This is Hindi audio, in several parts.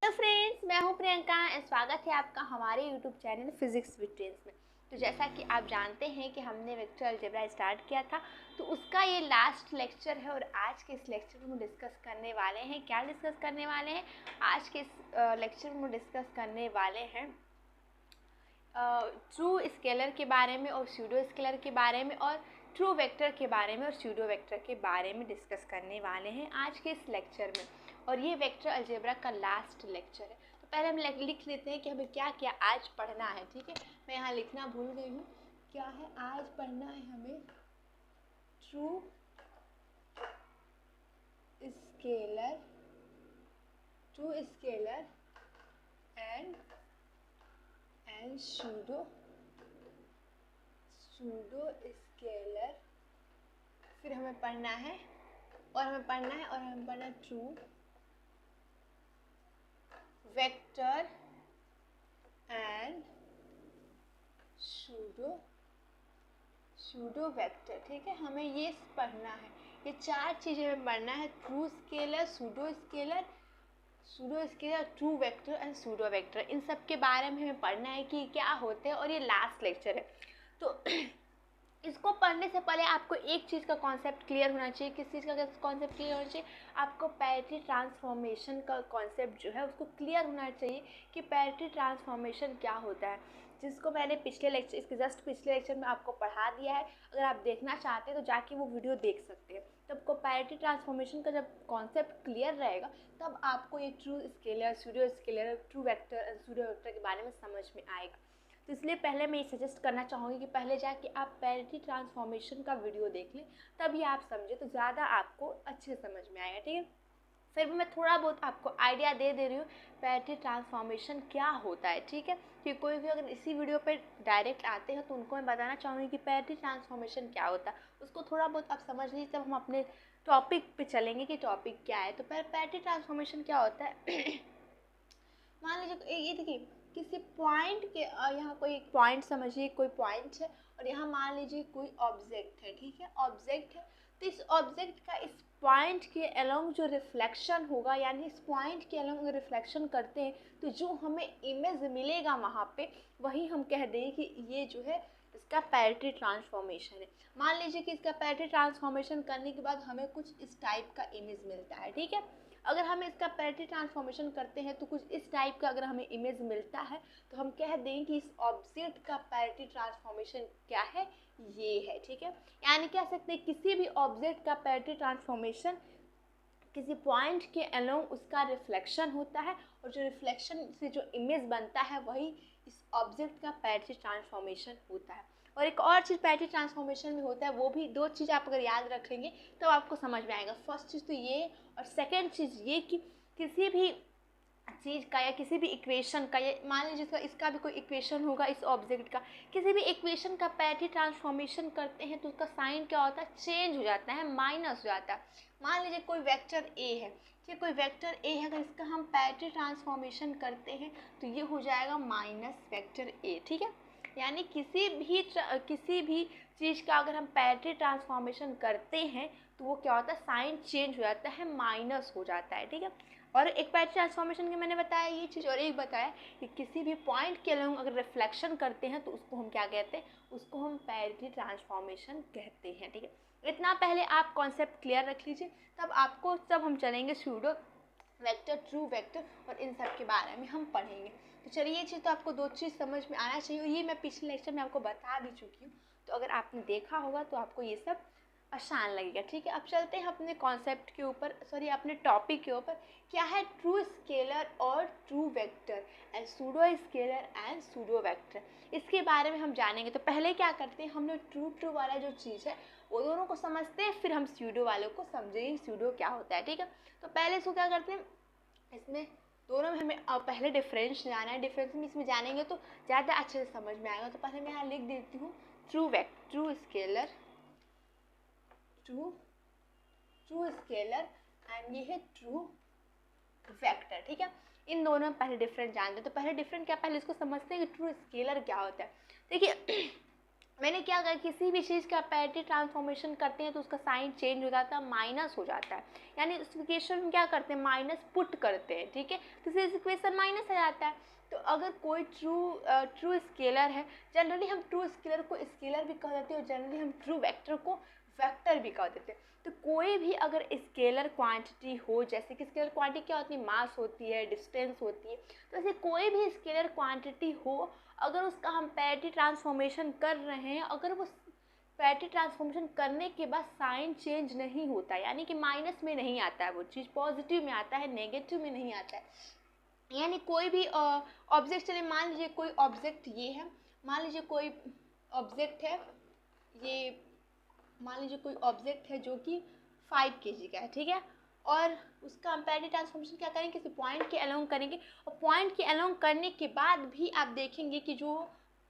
हेलो फ्रेंड्स, मैं हूं प्रियंका। स्वागत है आपका हमारे YouTube channel physics with trends में। तो जैसा कि आप जानते हैं कि हमने वेक्टर अलजेब्रा स्टार्ट किया था, तो उसका ये लास्ट लेक्चर है। और आज के इस लेक्चर में हम डिस्कस करने वाले हैं, क्या डिस्कस करने वाले हैं आज के इस लेक्चर में डिस्कस करने वाले हैं ट्रू स्केलर के बारे में और स्यूडो स्केलर के बारे में, और ट्रू वेक्टर के बारे में और स्यूडो वेक्टर के बारे में डिस्कस करने वाले हैं आज के इस लेक्चर में। और ये वेक्टर अलजेब्रा का लास्ट लेक्चर है। तो पहले हम लिख लेते हैं कि हमें क्या क्या आज पढ़ना है। ठीक है, मैं यहाँ लिखना भूल गई हूँ। क्या है आज पढ़ना है हमें? True scalar, true scalar and pseudo scalar. फिर हमें पढ़ना है true vector and pseudo vector. ठीक है, हमें ये पढ़ना है। ये चार चीज़ें हमें पढ़ना है: true scalar, pseudo scalar, true vector and pseudo vector. इन सब के बारे में हमें पढ़ना है कि क्या होते हैं। और ये लास्ट लेक्चर है, तो इसको पढ़ने से पहले आपको एक चीज़ का कॉन्सेप्ट क्लियर होना चाहिए। किस चीज़ का कॉन्सेप्ट क्लियर होना चाहिए? आपको पैरेटरी ट्रांसफॉर्मेशन का कॉन्सेप्ट जो है उसको क्लियर होना चाहिए कि पैरेटरी ट्रांसफॉर्मेशन क्या होता है, जिसको मैंने पिछले लेक्चर, इसके जस्ट पिछले लेक्चर में आपको पढ़ा दिया है। अगर आप देखना चाहते हैं तो जाके वो वीडियो देख सकते हैं। तब आपको पैरेटरी ट्रांसफॉर्मेशन का जब कॉन्सेप्ट क्लियर रहेगा, तब आपको ये true scalar, pseudo scalar, true vector and pseudo vector के बारे में समझ में आएगा। तो इसलिए पहले मैं ये सजेस्ट करना चाहूँगी कि पहले जाके आप पैरेटरी ट्रांसफॉर्मेशन का वीडियो देख लें, तभी आप समझे तो ज़्यादा आपको अच्छे से समझ में आएगा। ठीक है, फिर भी मैं थोड़ा बहुत आपको आइडिया दे रही हूँ पैरेटरी ट्रांसफॉर्मेशन क्या होता है। ठीक है, कि कोई भी अगर इसी वीडियो पे डायरेक्ट आते हैं तो उनको मैं बताना चाहूँगी कि पैरेटरी ट्रांसफॉर्मेशन क्या होता है। उसको थोड़ा बहुत आप समझ लीजिए, तब हम अपने टॉपिक पे चलेंगे कि टॉपिक क्या है। तो पैरेटरी ट्रांसफॉर्मेशन क्या होता है? मान लीजिए ये देखिए, किसी पॉइंट के यहाँ कोई एक पॉइंट समझिए, कोई पॉइंट है और यहाँ मान लीजिए कोई ऑब्जेक्ट है। ठीक है, ऑब्जेक्ट है, तो इस ऑब्जेक्ट का इस पॉइंट के अलोंग जो रिफ्लेक्शन होगा, यानी इस पॉइंट के अलोंग रिफ्लेक्शन करते हैं, तो जो हमें इमेज मिलेगा वहाँ पे, वही हम कह दें कि ये जो है इसका पैरेटरी ट्रांसफॉर्मेशन है। मान लीजिए कि इसका पैरेटरी ट्रांसफॉर्मेशन करने के बाद हमें कुछ इस टाइप का इमेज मिलता है। ठीक है, अगर हम इसका पैरेटरी ट्रांसफॉर्मेशन करते हैं तो कुछ इस टाइप का अगर हमें इमेज मिलता है, तो हम कह दें कि इस ऑब्जेक्ट का पैरेटरी ट्रांसफॉर्मेशन क्या है, ये है। ठीक है, यानी कह सकते हैं किसी भी ऑब्जेक्ट का पैरेटरी ट्रांसफॉर्मेशन किसी पॉइंट के अलोंग उसका रिफ्लेक्शन होता है, और जो रिफ्लेक्शन से जो इमेज बनता है वही इस ऑब्जेक्ट का पैरेटरी ट्रांसफॉर्मेशन होता है। और एक और चीज़ पैरेटरी ट्रांसफॉर्मेशन में होता है, वो भी दो चीज़ आप अगर याद रखेंगे तो आपको समझ में आएगा। फर्स्ट चीज़ तो ये, और सेकेंड चीज़ ये कि किसी भी चीज़ का या किसी भी इक्वेशन का, या मान लीजिए इसका भी कोई इक्वेशन होगा, इस ऑब्जेक्ट का किसी भी इक्वेशन का पैरेटरी ट्रांसफॉर्मेशन करते हैं तो उसका साइन क्या होता है? चेंज हो जाता है, माइनस हो जाता है। मान लीजिए कोई वेक्टर ए है, ठीक, कोई वेक्टर ए है, अगर इसका हम पैरेटरी ट्रांसफॉर्मेशन करते हैं तो ये हो जाएगा माइनस वेक्टर ए। ठीक है, यानी किसी भी चीज़ का अगर हम पैरेटरी ट्रांसफॉर्मेशन करते हैं तो वो क्या होता है? साइन चेंज हो जाता है, माइनस हो जाता है। ठीक है, और एक पैरेटरी ट्रांसफॉर्मेशन की मैंने बताया ये चीज़, और एक बताया कि किसी भी पॉइंट के अलोंग अगर रिफ्लेक्शन करते हैं तो उसको हम क्या कहते हैं? उसको हम पैरेटरी ट्रांसफॉर्मेशन कहते हैं। ठीक है, इतना पहले आप कॉन्सेप्ट क्लियर रख लीजिए, तब हम चलेंगे सूडो वेक्टर, ट्रू वेक्टर, और इन सब के बारे में हम पढ़ेंगे। तो चलिए, ये चीज़ तो आपको दो चीज़ समझ में आना चाहिए, और ये मैं पिछले लेक्चर में आपको बता भी चुकी हूँ, तो अगर आपने देखा होगा तो आपको ये सब आसान लगेगा। ठीक है, अब चलते हैं अपने कॉन्सेप्ट के ऊपर, अपने टॉपिक के ऊपर। क्या है? ट्रू स्केलर और true vector and pseudo scalar and pseudo vector, इसके बारे में हम जानेंगे। तो पहले क्या करते हैं, हम लोग ट्रू वाला जो चीज़ है वो दोनों को समझते हैं, फिर हम सूडो वालों को समझेंगे सूडो क्या होता है। ठीक है, तो पहले इसको क्या करते हैं, इसमें दोनों में हमें पहले डिफरेंस जाना है। डिफरेंस में इसमें जानेंगे तो ज़्यादा अच्छे से समझ में आएगा। तो पहले मैं यहाँ लिख देती हूँ true scalar, true scalar and ये है ट्रू वेक्टर। ठीक है, इन दोनों में पहले डिफरेंस जानते हैं। तो पहले डिफरेंस क्या, पहले इसको समझते हैं कि ट्रू स्केलर क्या होता है। देखिए, मैंने क्या कहा, किसी भी चीज़ का पैरेटी ट्रांसफॉर्मेशन करते हैं तो उसका साइन चेंज हो जाता है, माइनस हो जाता है, यानी उस इक्वेशन में क्या करते हैं, माइनस पुट करते हैं, ठीक है, तो इस इक्वेशन माइनस आ जाता है। तो अगर कोई ट्रू स्केलर है, जनरली हम ट्रू स्केलर को स्केलर भी कह देते हैं और जनरली हम ट्रू वेक्टर को वेक्टर भी कह देते हैं। तो कोई भी अगर स्केलर क्वांटिटी हो, जैसे कि स्केलर क्वांटिटी क्या होती है, मास होती है, डिस्टेंस होती है, तो ऐसे कोई भी स्केलर क्वांटिटी हो, अगर उसका हम पैरेटी ट्रांसफॉर्मेशन कर रहे हैं, अगर वो पैरेटी ट्रांसफॉर्मेशन करने के बाद साइन चेंज नहीं होता, यानी कि माइनस में नहीं आता है, वो चीज़ पॉजिटिव में आता है, नेगेटिव में नहीं आता है, यानी कोई भी ऑब्जेक्ट, चलिए मान लीजिए कोई ऑब्जेक्ट ये है, मान लीजिए कोई ऑब्जेक्ट है ये, मान लीजिए कोई ऑब्जेक्ट है जो कि 5 kg का है, ठीक है, और उसका हम पैरेटी ट्रांसफॉर्मेशन क्या करेंगे, किसी पॉइंट के अलोंग करेंगे, और पॉइंट के अलोंग करने के बाद भी आप देखेंगे कि जो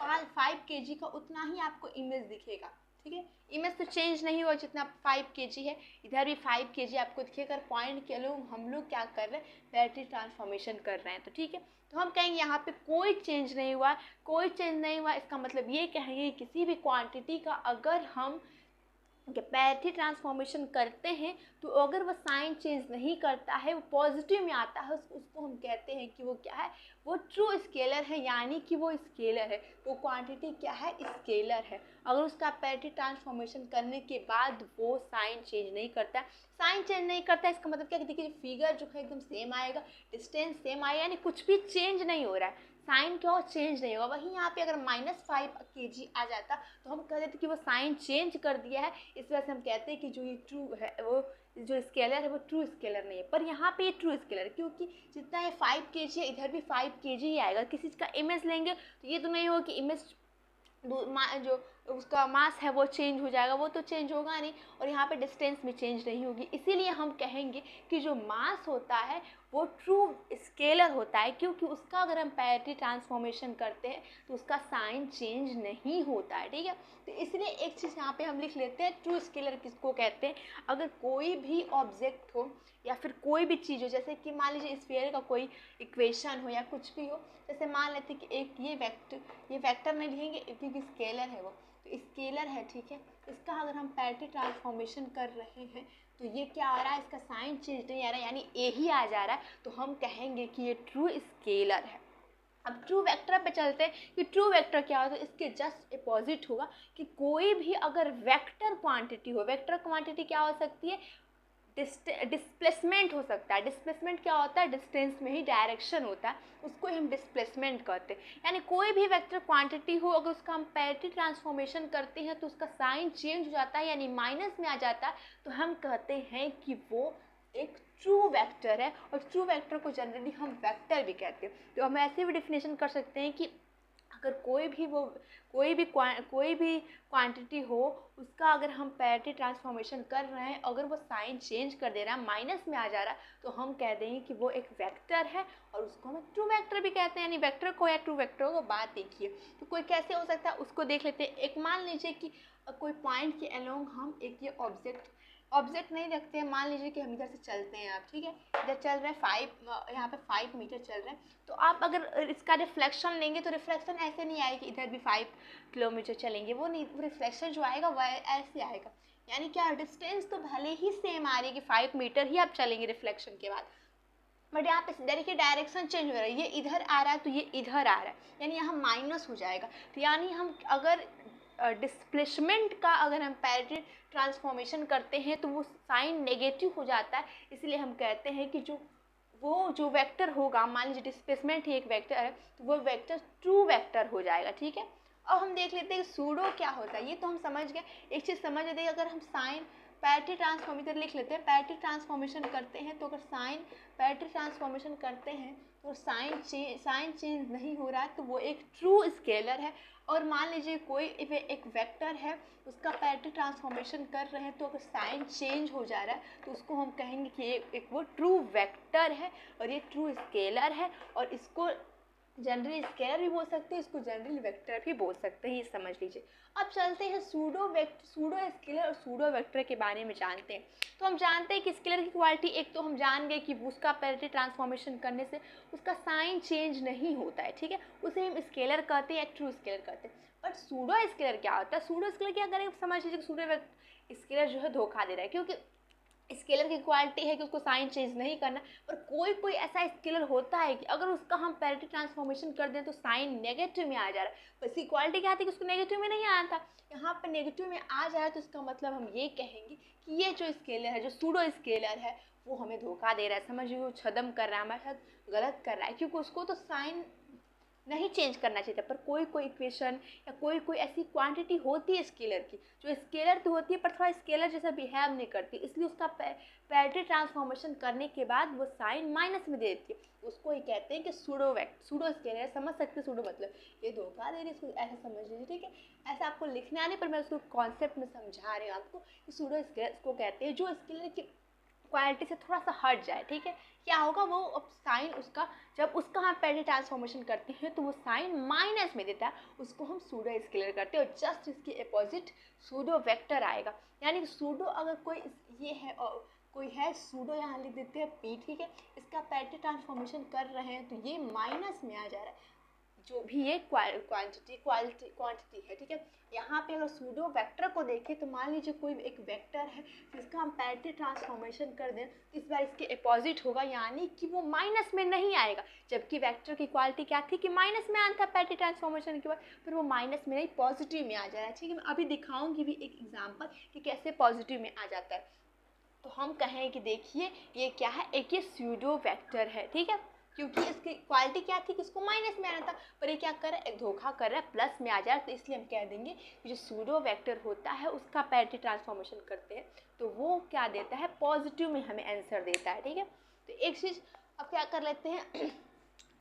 5 kg का उतना ही आपको इमेज दिखेगा, ठीक है, इमेज तो चेंज नहीं हुआ, जितना 5 kg है इधर भी 5 kg आपको दिखेगा, पॉइंट के अलोंग हम लोग क्या कर रहे हैं, पैरेटी ट्रांसफॉर्मेशन कर रहे हैं, तो ठीक है, तो हम कहेंगे यहाँ पे कोई चेंज नहीं हुआ, कोई चेंज नहीं हुआ, इसका मतलब ये कहेंगे किसी भी क्वांटिटी का अगर हम पैरेटी ट्रांसफॉर्मेशन करते हैं तो अगर वो साइन चेंज नहीं करता है, वो पॉजिटिव में आता है, उसको हम कहते हैं कि वो क्या है, वो ट्रू स्केलर है, यानी कि वो स्केलर है, वो क्वांटिटी क्या है, स्केलर है। अगर उसका पैरेटी ट्रांसफॉर्मेशन करने के बाद वो साइन चेंज नहीं करता है, साइन चेंज नहीं करता है, इसका मतलब क्या, देखिए फिगर जो है एकदम सेम आएगा, डिस्टेंस सेम आएगा, यानी कुछ भी चेंज नहीं हो रहा है, साइन क्या हो, चेंज नहीं होगा। वहीं यहाँ पे अगर -5 kg आ जाता तो हम कह देते कि वो साइन चेंज कर दिया है, इस वजह से हम कहते हैं कि जो ये ट्रू है, वो जो स्केलर है वो ट्रू स्केलर नहीं है। पर यहाँ पे ये ट्रू स्केलर है, क्योंकि जितना ये 5 kg है इधर भी 5 kg ही आएगा। किसी चीज़ का इमेज लेंगे तो ये तो नहीं होगा कि इमेज जो उसका मास है वो चेंज हो जाएगा, वो तो चेंज होगा नहीं, और यहाँ पे डिस्टेंस में चेंज नहीं होगी, इसीलिए हम कहेंगे कि जो मास होता है वो ट्रू स्केलर होता है, क्योंकि उसका अगर हम पैरेटी ट्रांसफॉर्मेशन करते हैं तो उसका साइन चेंज नहीं होता है, ठीक है। तो इसलिए एक चीज़ यहाँ पे हम लिख लेते हैं, ट्रू स्केलर किसको कहते हैं, अगर कोई भी ऑब्जेक्ट हो या फिर कोई भी चीज़ हो, जैसे कि मान लीजिए स्फीयर का कोई इक्वेशन हो या कुछ भी हो, जैसे मान लेते हैं कि एक ये वेक्टर नहीं लिखेंगे क्योंकि स्केलर है वो, तो स्केलर है, ठीक है, इसका अगर हम पैरेटी ट्रांसफॉर्मेशन कर रहे हैं तो ये क्या आ रहा है, इसका साइन चेंज नहीं आ रहा है, यानी ए ही आ जा रहा है, तो हम कहेंगे कि ये ट्रू स्केलर है। अब ट्रू वेक्टर पे चलते हैं कि ट्रू वेक्टर क्या होता है, इसके जस्ट अपोजिट होगा कि कोई भी अगर वेक्टर क्वांटिटी हो, वेक्टर क्वांटिटी क्या हो सकती है, डिस्प्लेसमेंट हो सकता है। डिस्प्लेसमेंट क्या होता है, डिस्टेंस में ही डायरेक्शन होता है, उसको हम डिस्प्लेसमेंट कहते हैं। यानी कोई भी वेक्टर क्वांटिटी हो, अगर उसका हम पैरेटी ट्रांसफॉर्मेशन करते हैं तो उसका साइन चेंज हो जाता है, यानी माइनस में आ जाता है, तो हम कहते हैं कि वो एक ट्रू वेक्टर है, और ट्रू वेक्टर को जनरली हम वेक्टर भी कहते हैं। तो हम ऐसे भी डिफिनेशन कर सकते हैं कि अगर कोई भी क्वांटिटी हो, उसका अगर हम पैरेटी ट्रांसफॉर्मेशन कर रहे हैं, अगर वो साइन चेंज कर दे रहा है, माइनस में आ जा रहा है, तो हम कह देंगे कि वो एक वेक्टर है, और उसको हम ट्रू वेक्टर भी कहते हैं। यानी वेक्टर को या ट्रू वेक्टर को बात देखिए, तो कोई कैसे हो सकता है उसको देख लेते हैं। एक मान लीजिए कि कोई पॉइंट के अलोंग हम एक ये ऑब्जेक्ट नहीं रखते हैं, मान लीजिए कि हम इधर से चलते हैं, आप ठीक है, इधर चल रहे हैं यहाँ पे 5 मीटर चल रहे हैं, तो आप अगर इसका रिफ्लेक्शन लेंगे तो रिफ्लेक्शन ऐसे नहीं आएगी, इधर भी 5 किलोमीटर चलेंगे, वो नहीं, रिफ्लेक्शन जो आएगा वह ऐसे आएगा, यानी क्या, डिस्टेंस तो भले ही सेम आ रही है कि 5 मीटर ही आप चलेंगे रिफ्लेक्शन के बाद, बट यहाँ पे देखिए डायरेक्शन चेंज हो रहा है, ये इधर आ रहा है तो ये इधर आ रहा है, यानी यहाँ माइनस हो जाएगा। तो यानी हम अगर डिस्प्लेसमेंट का अगर हम पैरेटी ट्रांसफॉर्मेशन करते हैं तो वो साइन नेगेटिव हो जाता है, इसलिए हम कहते हैं कि जो वेक्टर होगा, मान लीजिए डिस्प्लेसमेंट ही एक वेक्टर है, तो वो वेक्टर ट्रू वेक्टर हो जाएगा, ठीक है। अब हम देख लेते हैं कि सूडो क्या होता है, ये तो हम समझ गए। एक चीज़ समझ लेते हैं, अगर हम साइन पैरेटी ट्रांसफॉर्मेशन लिख लेते हैं, पैरेटी ट्रांसफॉर्मेशन करते हैं, तो अगर पैरेटी ट्रांसफॉर्मेशन करते हैं तो साइन चेंज नहीं हो रहा है, तो वो एक ट्रू स्केलर है। और मान लीजिए कोई एक वेक्टर है, उसका पैरेटी ट्रांसफॉर्मेशन कर रहे हैं, तो अगर साइन चेंज हो जा रहा है तो उसको हम कहेंगे कि एक वो ट्रू वेक्टर है और ये ट्रू स्केलर है, और इसको जनरल स्केलर भी बोल सकते हैं, इसको जनरल वेक्टर भी बोल सकते हैं, ये समझ लीजिए। अब चलते हैं सूडो स्केलर और सूडो वेक्टर के बारे में जानते हैं। तो हम जानते हैं कि स्केलर की क्वालिटी, एक तो हम जान गए कि उसका पैरेटरी ट्रांसफॉर्मेशन करने से उसका साइन चेंज नहीं होता है, ठीक है, उसे हम स्केलर कहते हैं या ट्रू स्केलर कहते हैं। बट सूडो स्केलर क्या होता है? सूडो स्केलर क्या करेंगे, समझ लीजिए सूडो स्केलर जो है धोखा दे रहा है, क्योंकि स्केलर की क्वालिटी है कि उसको साइन चेंज नहीं करना, पर कोई ऐसा स्केलर होता है कि अगर उसका हम पैरेटरी ट्रांसफॉर्मेशन कर दें तो साइन नेगेटिव में आ जा रहा है, पर इसकी क्वालिटी क्या थी कि उसको नेगेटिव में नहीं आया था, यहाँ पर नेगेटिव में आ जाए तो इसका मतलब हम ये कहेंगे कि ये जो स्केलर है, जो सूडो स्केलर है, वो हमें धोखा दे रहा है, समझिए वो छदम कर रहा है, हमारे साथ गलत कर रहा है, क्योंकि उसको तो साइन नहीं चेंज करना चाहिए था, पर कोई इक्वेशन या कोई ऐसी क्वांटिटी होती है स्केलर की, जो स्केलर तो होती है पर थोड़ा स्केलर जैसा बिहेव नहीं करती, इसलिए उसका पैरेटरी ट्रांसफॉर्मेशन करने के बाद वो साइन माइनस में दे देती है, उसको ही कहते हैं कि सूडो स्केलर। समझ सकते हैं सूडो मतलब ये धोखा दे रही है, इसको ऐसा समझ लीजिए, ठीक है। ऐसा आपको लिखना नहीं, पर मैं उसको कॉन्सेप्ट में समझा रही हूँ आपको कि सूडो स्केलर इसको कहते हैं जो स्केलर की क्वालिटी से थोड़ा सा हट जाए, ठीक है। क्या होगा, वो अब साइन उसका, जब उसका हम पैरेटरी ट्रांसफॉर्मेशन करते हैं तो वो साइन माइनस में देता है, उसको हम सूडो स्केलर करते हैं, और जस्ट इसके अपोजिट सूडो वेक्टर आएगा। यानी सूडो अगर कोई ये है और कोई है सूडो, यहाँ लिख देते हैं पी, ठीक है, इसका पैरेटरी ट्रांसफॉर्मेशन कर रहे हैं तो ये माइनस में आ जा रहा है, जो भी ये क्वांटिटी है, ठीक है। यहाँ पे अगर सूडो वेक्टर को देखें तो मान लीजिए कोई एक वेक्टर है जिसका हम पैरेटरी ट्रांसफॉर्मेशन कर दें तो इस बार इसके अपोजिट होगा, यानी कि वो माइनस में नहीं आएगा, जबकि वेक्टर की क्वालिटी क्या थी कि माइनस में आना था पैरेटरी ट्रांसफॉर्मेशन के बाद, फिर वो माइनस में नहीं पॉजिटिव में आ जा रहा है, ठीक है। मैं अभी दिखाऊंगी भी एक एग्जाम्पल कि कैसे पॉजिटिव में आ जाता है। तो हम कहें कि देखिए ये क्या है, एक ये सूडो वेक्टर है, ठीक है, क्योंकि इसकी क्वालिटी क्या थी कि इसको माइनस में आना था, पर ये क्या कर रहा है, धोखा कर रहा है, प्लस में आ जाए, तो इसलिए हम कह देंगे कि जो सूडो वेक्टर होता है उसका पैरेटरी ट्रांसफॉर्मेशन करते हैं तो वो क्या देता है, पॉजिटिव में हमें आंसर देता है, ठीक है। तो एक चीज़ अब क्या कर लेते हैं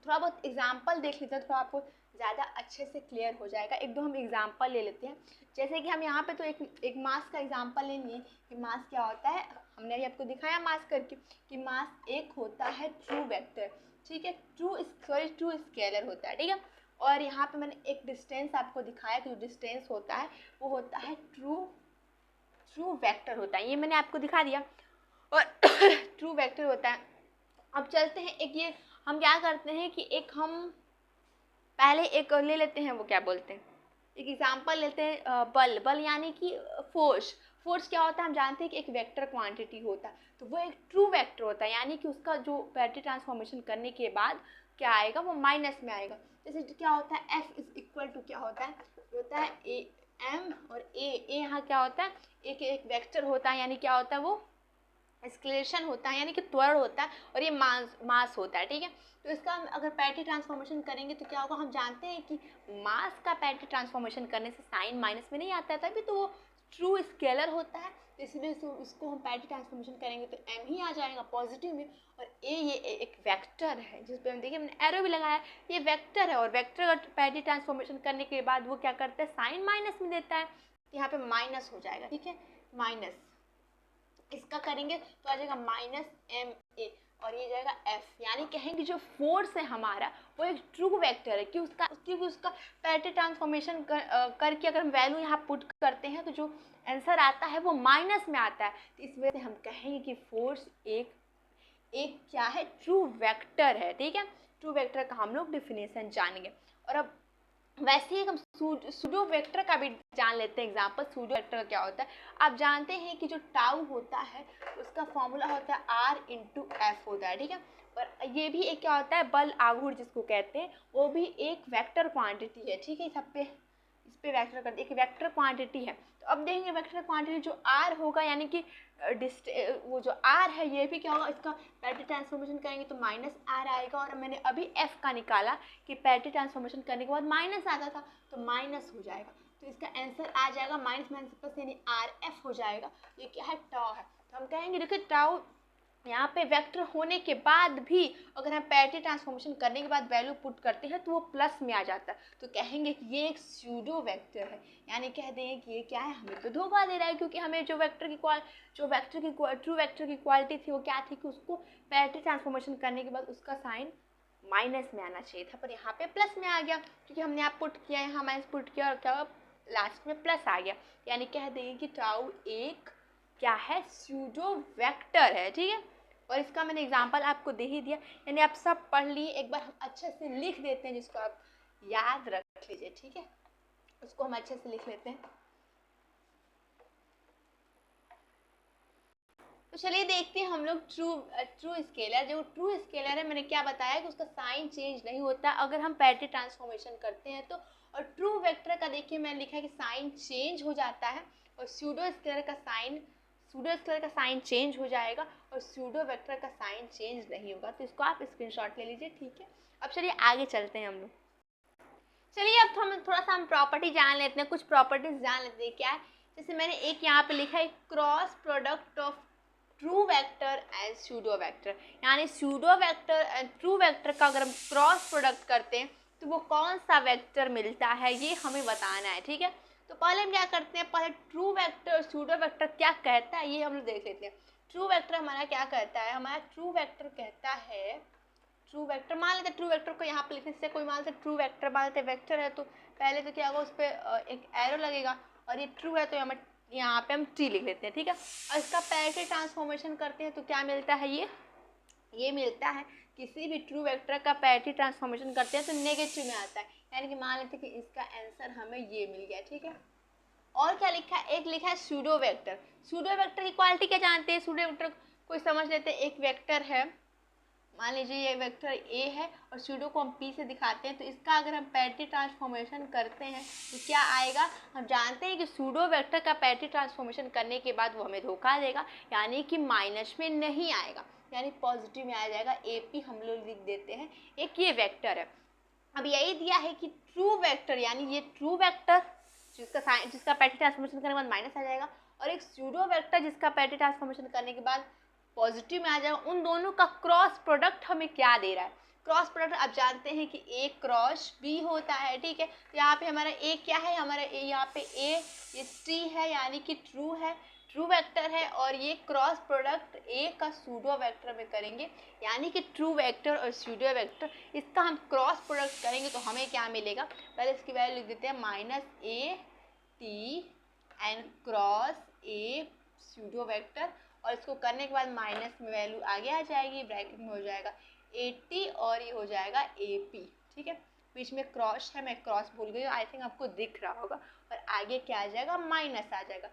थोड़ा बहुत एग्जाम्पल देख लेते हैं, थोड़ा आपको ज़्यादा अच्छे से क्लियर हो जाएगा। एक दो हम एग्जाम्पल ले लेते हैं, जैसे कि हम यहाँ पे तो एक मास का एग्जाम्पल लेंगे कि मास क्या होता है, हमने अभी आपको दिखाया मास करके कि मास एक होता है ट्रू वेक्टर, ठीक है, ट्रू स्केलर होता है, ठीक है। और यहाँ पे मैंने एक डिस्टेंस आपको दिखाया कि जो डिस्टेंस होता है वो होता है ट्रू वेक्टर होता है, ये मैंने आपको दिखा दिया, और ट्रू वेक्टर होता है। अब चलते हैं एक ये हम क्या करते हैं कि एक हम पहले एक ले लेते हैं, वो क्या बोलते हैं, एक एग्जांपल लेते हैं, बल यानी कि फोर्स क्या होता है, हम जानते हैं कि एक वेक्टर क्वांटिटी होता है, तो वो एक ट्रू वेक्टर होता है, यानी कि उसका जो पैरेटरी ट्रांसफॉर्मेशन करने के बाद क्या आएगा, वो माइनस में आएगा। जैसे क्या होता है, F इज इक्वल टू क्या होता है ए एम, और ए यहाँ क्या होता है, एक वेक्टर होता है, यानी क्या होता है, वो एक्सक्लेरेशन होता है, यानी कि त्वरण होता है, और ये मास होता है, ठीक है। तो इसका अगर पैरेटरी ट्रांसफॉर्मेशन करेंगे तो क्या होगा, हम जानते हैं कि मास का पैरेटरी ट्रांसफॉर्मेशन करने से साइन माइनस में नहीं आता है, तभी तो वो ट्रू स्केलर होता है, तो इसलिए उसको हम पैरेटरी ट्रांसफॉर्मेशन करेंगे तो एम ही आ जाएगा पॉजिटिव में, और ये एक वेक्टर है जिस पे हम देखिए मैंने एरो भी लगाया, ये वेक्टर है, और वेक्टर अगर पैरेटरी ट्रांसफॉर्मेशन करने के बाद वो क्या करता है, साइन माइनस में देता है, तो यहाँ पे माइनस हो जाएगा, ठीक है, माइनस इसका करेंगे तो आ जाएगा माइनस एम ए, और ये जाएगा एफ, यानी कहेंगे जो फोर्स है हमारा वो एक ट्रू वेक्टर है, क्योंकि उसका पैरेटरी ट्रांसफॉर्मेशन करके अगर हम वैल्यू यहाँ पुट करते हैं तो जो आंसर आता है वो माइनस में आता है, तो इस वजह से हम कहेंगे कि फोर्स एक क्या है, ट्रू वेक्टर है, ठीक है। ट्रू वेक्टर का हम लोग डिफिनेशन जानेंगे, और अब वैसे ही हम सूडो वेक्टर का भी जान लेते हैं एग्जांपल। सूडो वेक्टर का क्या होता है, आप जानते हैं कि जो टाउ होता है उसका फॉर्मूला होता है आर इंटू एफ होता है, ठीक है। और ये भी एक क्या होता है, बल आघूर्ण जिसको कहते हैं, वो भी एक वेक्टर क्वांटिटी है, ठीक है। इस पे वेक्टर करते एक वेक्टर क्वांटिटी है, तो अब देखेंगे वेक्टर क्वांटिटी जो आर होगा, यानी कि वो जो आर है ये भी क्या होगा, इसका पैरेटरी ट्रांसफॉर्मेशन करेंगे तो माइनस आर आएगा, और मैंने अभी एफ का निकाला कि पैरेटरी ट्रांसफॉर्मेशन करने के बाद माइनस आता था तो माइनस हो जाएगा, तो इसका आंसर आ जाएगा माइनस माइनस प्लस, यानी आर एफ हो जाएगा। ये क्या है, टाउ है, तो हम कहेंगे देखिए टाउ यहाँ पे वेक्टर होने के बाद भी अगर हम पैरेटरी ट्रांसफॉर्मेशन करने के बाद वैल्यू पुट करते हैं तो वो प्लस में आ जाता है, तो कहेंगे कि ये एक सूडो वेक्टर है, यानी कह देंगे कि ये क्या है, हमें तो धोखा दे रहा है, क्योंकि हमें जो ट्रू वेक्टर की क्वालिटी थी वो क्या थी कि उसको पैरेटरी ट्रांसफॉर्मेशन करने के बाद उसका साइन माइनस में आना चाहिए था, पर यहाँ पे प्लस में आ गया क्योंकि हमने यहाँ पुट किया, यहाँ माइनस पुट किया और क्या हुआ, लास्ट में प्लस आ गया। यानी कह देंगे कि टाउ एक क्या है, सूडो वेक्टर है, ठीक है। और इसका मैंने एग्जांपल आपको दे ही दिया, यानी आप सब पढ़ लिए, एक बार हम अच्छे से लिख देते हैं जिसको आप याद रख लीजिए, ठीक है। उसको हम अच्छे से लिख लेते हैं। तो चलिए देखते हैं हम लोग ट्रू स्केलर। जो ट्रू स्केलर है, मैंने क्या बताया कि उसका साइन चेंज नहीं होता अगर हम पैरेटरी ट्रांसफॉर्मेशन करते हैं तो। और ट्रू वेक्टर का देखिए मैंने लिखा है कि साइन चेंज हो जाता है, और सूडो स्केलर का साइन चेंज हो जाएगा और सूडो वेक्टर का साइन चेंज नहीं होगा। तो इसको आप स्क्रीनशॉट ले लीजिए, ठीक है। अब चलिए आगे चलते हैं हम लोग। चलिए अब हम थोड़ा सा हम प्रॉपर्टी जान लेते हैं, कुछ प्रॉपर्टीज जान लेते हैं। क्या है, जैसे मैंने एक यहाँ पे लिखा है cross product of true vector and pseudo vector, यानी pseudo vector and true vector का अगर हम क्रॉस प्रोडक्ट करते हैं तो वो कौन सा वेक्टर मिलता है, ये हमें बताना है, ठीक है। तो पहले हम क्या करते हैं, पहले ट्रू वेक्टर और सूडो वेक्टर क्या कहता है ये हम लोग देख लेते हैं। ट्रू वेक्टर हमारा क्या कहता है, हमारा ट्रू वेक्टर कहता है, ट्रू वेक्टर मान लेते हैं, ट्रू वेक्टर को यहाँ पे लिखने से कोई मान लेते ट्रू वेक्टर मान लेते वेक्टर है, तो पहले तो क्या होगा, उस पर एक एरो लगेगा और ये ट्रू है तो यहाँ पे हम टी लिख लेते हैं, ठीक है। और इसका पैरेटरी ट्रांसफॉर्मेशन करते हैं तो क्या मिलता है, ये मिलता है, किसी भी ट्रू वेक्टर का पैरेटरी ट्रांसफॉर्मेशन करते हैं तो नेगेटिव में आता है, यानी कि मान लेते हैं कि इसका आंसर हमें ये मिल गया, ठीक है। और क्या लिखा है, एक लिखा है सूडो वेक्टर। सूडो वेक्टर की क्वालिटी क्या जानते हैं, सूडो वेक्टर कोई समझ लेते हैं, एक वेक्टर है, मान लीजिए ये वेक्टर ए है और सूडो को हम पी से दिखाते हैं, तो इसका अगर हम पैरेटरी ट्रांसफॉर्मेशन करते हैं तो क्या आएगा, हम जानते हैं कि सूडो वेक्टर का पैरेटरी ट्रांसफॉर्मेशन करने के बाद वो हमें धोखा देगा, यानी कि माइनस में नहीं आएगा, यानी पॉजिटिव में आ जाएगा। ए पी हम लोग लिख देते हैं, एक ये वेक्टर है। अब यही दिया है कि ट्रू वेक्टर, यानी ये ट्रू वेक्टर जिसका पैरेटरी ट्रांसफॉर्मेशन करने के बाद माइनस आ जाएगा, और एक सूडो वेक्टर जिसका पैरेटरी ट्रांसफॉर्मेशन करने के बाद पॉजिटिव में आ जाएगा, उन दोनों का क्रॉस प्रोडक्ट हमें क्या दे रहा है। क्रॉस प्रोडक्ट आप जानते हैं कि ए क्रॉस बी होता है, ठीक है। तो यहाँ पे हमारा ए क्या है, हमारा ए यहाँ पे ए ये टी है, यानी कि ट्रू है, ट्रू वेक्टर है, और ये क्रॉस प्रोडक्ट ए का सूडो वेक्टर में करेंगे, यानी कि ट्रू वेक्टर और सूडो वेक्टर, इसका हम क्रॉस प्रोडक्ट करेंगे तो हमें क्या मिलेगा, पहले इसकी वैल्यू लिख देते हैं, minus A T and cross A pseudo vector, और इसको करने के बाद माइनस में वैल्यू आगे आ जाएगी, ब्रैकेट में हो जाएगा 80 और ये हो जाएगा AP, ठीक है। बीच में क्रॉस है, मैं क्रॉस भूल गई, आई थिंक आपको दिख रहा होगा, और आगे क्या आ जाएगा, माइनस आ जाएगा।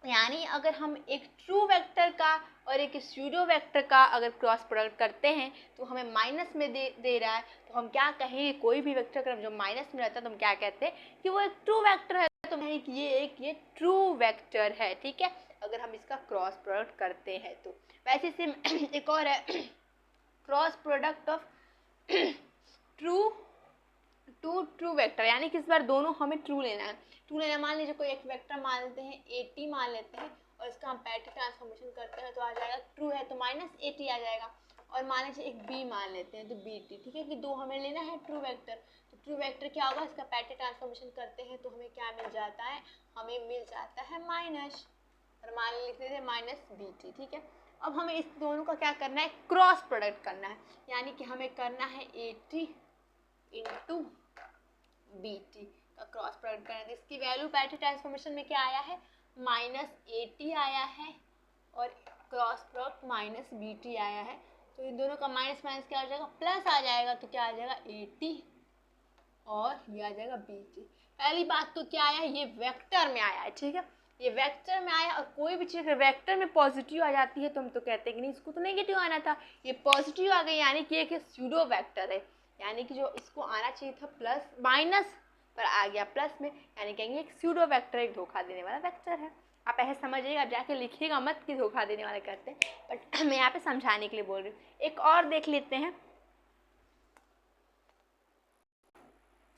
यानी अगर हम एक ट्रू वेक्टर का और एक सूडो वेक्टर का अगर क्रॉस प्रोडक्ट करते हैं तो हमें माइनस में दे रहा है, तो हम क्या कहेंगे, कोई भी वेक्टर अगर जो माइनस में रहता है तो हम क्या कहते हैं कि वो एक ट्रू वेक्टर है, तो कहेंगे कि ये ट्रू वेक्टर है, ठीक है, अगर हम इसका क्रॉस प्रोडक्ट करते हैं तो। वैसे से एक और है cross product of true vector, यानी कि इस बार दोनों हमें ट्रू लेना है। ट्रू लेना, मान लीजिए कोई एक वेक्टर मान लेते हैं 80 मान लेते हैं, और इसका हम पैरेटरी ट्रांसफॉर्मेशन करते हैं तो आ जाएगा ट्रू है तो माइनस 80 आ जाएगा, और मान लीजिए एक बी मान लेते हैं तो BT, ठीक है, कि दो हमें लेना है ट्रू वेक्टर। तो ट्रू वेक्टर क्या होगा, इसका पैरेटरी ट्रांसफॉर्मेशन करते हैं तो हमें क्या मिल जाता है, हमें मिल जाता है माइनस, और मान लिख देते हैं माइनस BT, ठीक है। अब हमें इस दोनों का क्या करना है, क्रॉस प्रोडक्ट करना है, यानी कि हमें करना है 80 इंटू BT का क्रॉस प्रोडक्ट करना है। इसकी वैल्यू पैरेटरी ट्रांसफॉर्मेशन में क्या आया है, माइनस 80 आया है, और क्रॉस प्रोडक्ट माइनस BT आया है, तो इन दोनों का माइनस माइनस क्या हो जाएगा, प्लस आ जाएगा, तो क्या आ जाएगा 80 और ये आ जाएगा BT। पहली बात तो क्या आया है, ये वेक्टर में आया है, ठीक है, ये वेक्टर में आया, और कोई भी चीज़ वेक्टर में पॉजिटिव आ जाती है तो हम तो कहते हैं कि नहीं, इसको तो नेगेटिव आना था, ये पॉजिटिव आ गई, यानी कि एक सूडो वेक्टर है, यानी कि जो इसको आना चाहिए था प्लस माइनस पर आ गया प्लस में, यानी कहेंगे एक सूडो वेक्टर एक धोखा देने वाला वेक्टर है। आप ऐसे समझिएगा, आप जाके लिखिएगा मत कि धोखा देने वाला करते हैं, बट मैं यहाँ पे समझाने के लिए बोल रही हूँ। एक और देख लेते हैं,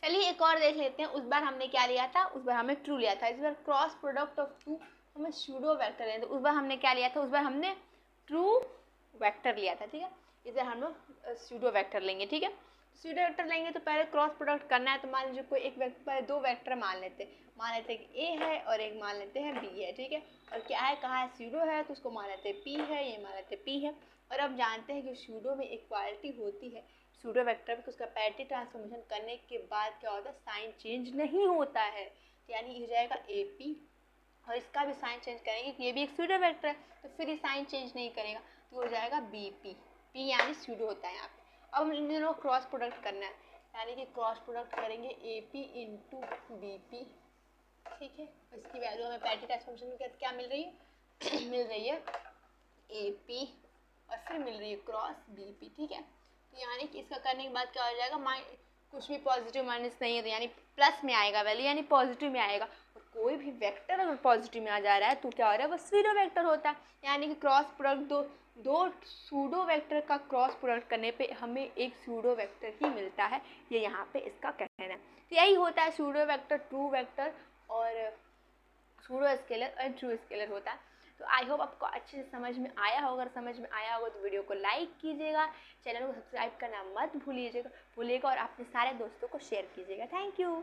चलिए एक और देख लेते हैं। उस बार हमने क्या लिया था, उस बार हमने ट्रू लिया था, इस बार क्रॉस प्रोडक्ट ऑफ टू हमें सूडो वेक्टर लेना, तो उस बार हमने क्या लिया था, उस बार हमने ट्रू वेक्टर लिया था, ठीक है। इस बार हम लोग सूडो वेक्टर लेंगे, ठीक है। सूडो वेक्टर लेंगे तो पहले क्रॉस प्रोडक्ट करना है, तो मान लीजिए कोई एक वेक्टर, पहले दो वेक्टर मान लेते हैं कि ए है और एक मान लेते हैं बी है, ठीक है। और क्या है, कहाँ है, सूडो है तो उसको मान लेते हैं पी है, ये मान लेते हैं पी है। और अब जानते हैं कि सूडो में इक्वालिटी होती है, सूडो वेक्टर में उसका पैरेटी ट्रांसफॉर्मेशन करने के बाद क्या होता है, साइन चेंज नहीं होता है, तो यानी ये हो जाएगा AP, और इसका भी साइन चेंज करेंगे कि ये भी एक सूडो वेक्टर है, तो फिर ये साइन चेंज नहीं करेगा, तो हो जाएगा BP। P यानी सूडो होता है यहाँ पे। अब हम इन दोनों क्रॉस प्रोडक्ट करना है, यानी कि क्रॉस प्रोडक्ट करेंगे AP इंटू BP, ठीक है। इसकी वैल्यू हमें पैरेटी ट्रांसफॉर्मेशन के क्या मिल रही है मिल रही है AP और फिर मिल रही है क्रॉस BP, ठीक है। तो यानी कि इसका करने के बाद क्या हो जाएगा, कुछ भी पॉजिटिव माइनस नहीं है, तो यानी प्लस में आएगा वैल्यू, यानी पॉजिटिव में आएगा। और कोई भी वेक्टर अगर पॉजिटिव में आ जा रहा है तो क्या हो रहा है, वो सूडो वेक्टर होता है। यानी कि क्रॉस प्रोडक्ट दो सूडो वेक्टर का क्रॉस प्रोडक्ट करने पे हमें एक सूडो वेक्टर ही मिलता है, ये यहाँ पे इसका कहना है। तो यही होता है सूडो वेक्टर, ट्रू वेक्टर और सूडो स्केलर और ट्रू स्केलर होता है। तो आई होप आपको अच्छे से समझ में आया होगा। अगर समझ में आया होगा तो वीडियो को लाइक कीजिएगा, चैनल को सब्सक्राइब करना मत भूलिएगा और अपने सारे दोस्तों को शेयर कीजिएगा। Thank you.